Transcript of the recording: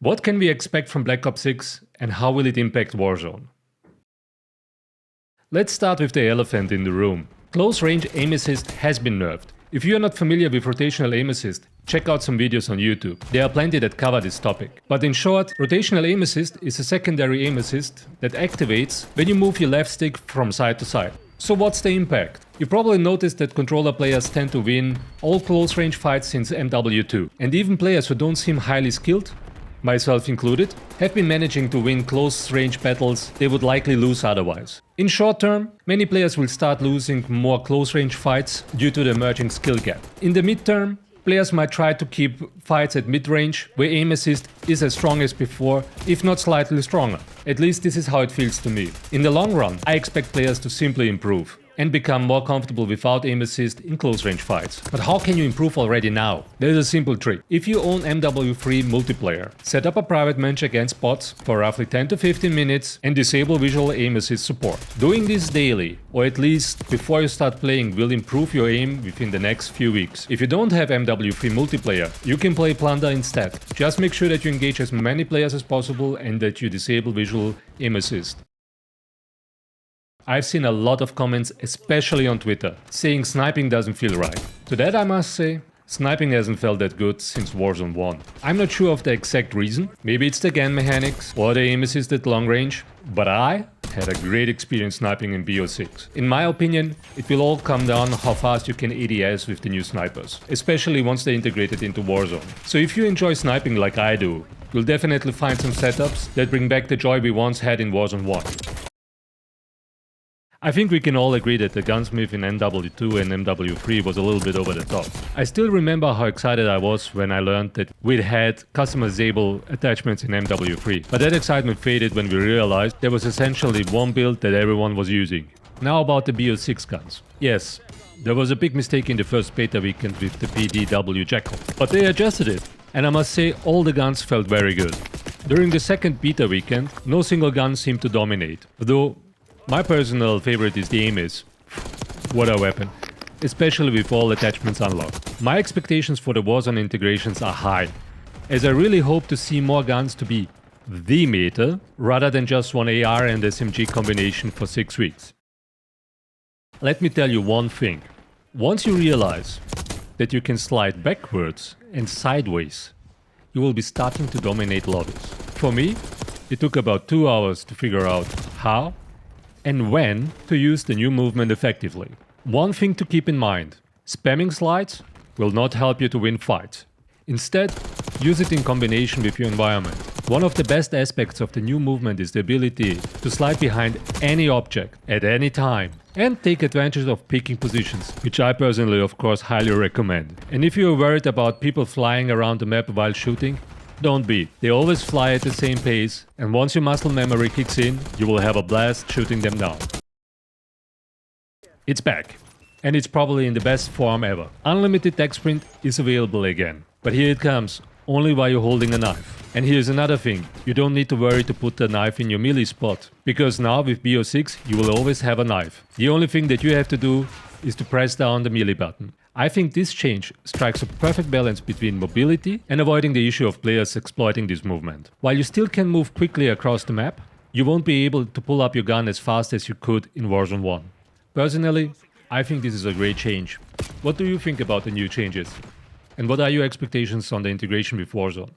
What can we expect from Black Ops 6 and how will it impact Warzone? Let's start with the elephant in the room. Close range aim assist has been nerfed. If you are not familiar with rotational aim assist, check out some videos on YouTube. There are plenty that cover this topic. But in short, rotational aim assist is a secondary aim assist that activates when you move your left stick from side to side. So what's the impact? You probably noticed that controller players tend to win all close range fights since MW2. And even players who don't seem highly skilled, myself included, have been managing to win close range battles they would likely lose otherwise. In short term, many players will start losing more close range fights due to the emerging skill gap. In the mid-term, players might try to keep fights at mid-range, where aim assist is as strong as before, if not slightly stronger. At least this is how it feels to me. In the long run, I expect players to simply improve and become more comfortable without aim assist in close range fights. But how can you improve already now? There's a simple trick. If you own MW3 multiplayer, set up a private match against bots for roughly 10 to 15 minutes and disable visual aim assist support. Doing this daily, or at least before you start playing, will improve your aim within the next few weeks. If you don't have MW3 multiplayer, you can play Plunder instead. Just make sure that you engage as many players as possible and that you disable visual aim assist. I've seen a lot of comments, especially on Twitter, saying sniping doesn't feel right. To that I must say, sniping hasn't felt that good since Warzone 1. I'm not sure of the exact reason, maybe it's the gun mechanics or the aim assist at long range, but I had a great experience sniping in BO6. In my opinion, it will all come down how fast you can ADS with the new snipers, especially once they integrate it into Warzone. So if you enjoy sniping like I do, you'll definitely find some setups that bring back the joy we once had in Warzone 1. I think we can all agree that the Gunsmith in MW2 and MW3 was a little bit over the top. I still remember how excited I was when I learned that we'd had customizable attachments in MW3. But that excitement faded when we realized there was essentially one build that everyone was using. Now about the BO6 guns. Yes, there was a big mistake in the first beta weekend with the PDW Jackal, but they adjusted it. And I must say, all the guns felt very good. During the second beta weekend, no single gun seemed to dominate, though my personal favorite is the Amis. What a weapon. Especially with all attachments unlocked. My expectations for the Warzone integrations are high, as I really hope to see more guns to be the meta, rather than just one AR and SMG combination for 6 weeks. Let me tell you one thing. Once you realize that you can slide backwards and sideways, you will be starting to dominate lobbies. For me, it took about 2 hours to figure out how and when to use the new movement effectively. One thing to keep in mind, spamming slides will not help you to win fights. Instead, use it in combination with your environment. One of the best aspects of the new movement is the ability to slide behind any object at any time and take advantage of peeking positions, which I personally of course highly recommend. And if you're worried about people flying around the map while shooting, don't be. They always fly at the same pace, and once your muscle memory kicks in, you will have a blast shooting them down. It's back, and it's probably in the best form ever. Unlimited tech sprint is available again, but here it comes, only while you're holding a knife. And here's another thing, you don't need to worry to put the knife in your melee spot, because now with BO6 you will always have a knife. The only thing that you have to do is to press down the melee button. I think this change strikes a perfect balance between mobility and avoiding the issue of players exploiting this movement. While you still can move quickly across the map, you won't be able to pull up your gun as fast as you could in Warzone 1. Personally, I think this is a great change. What do you think about the new changes? And what are your expectations on the integration with Warzone?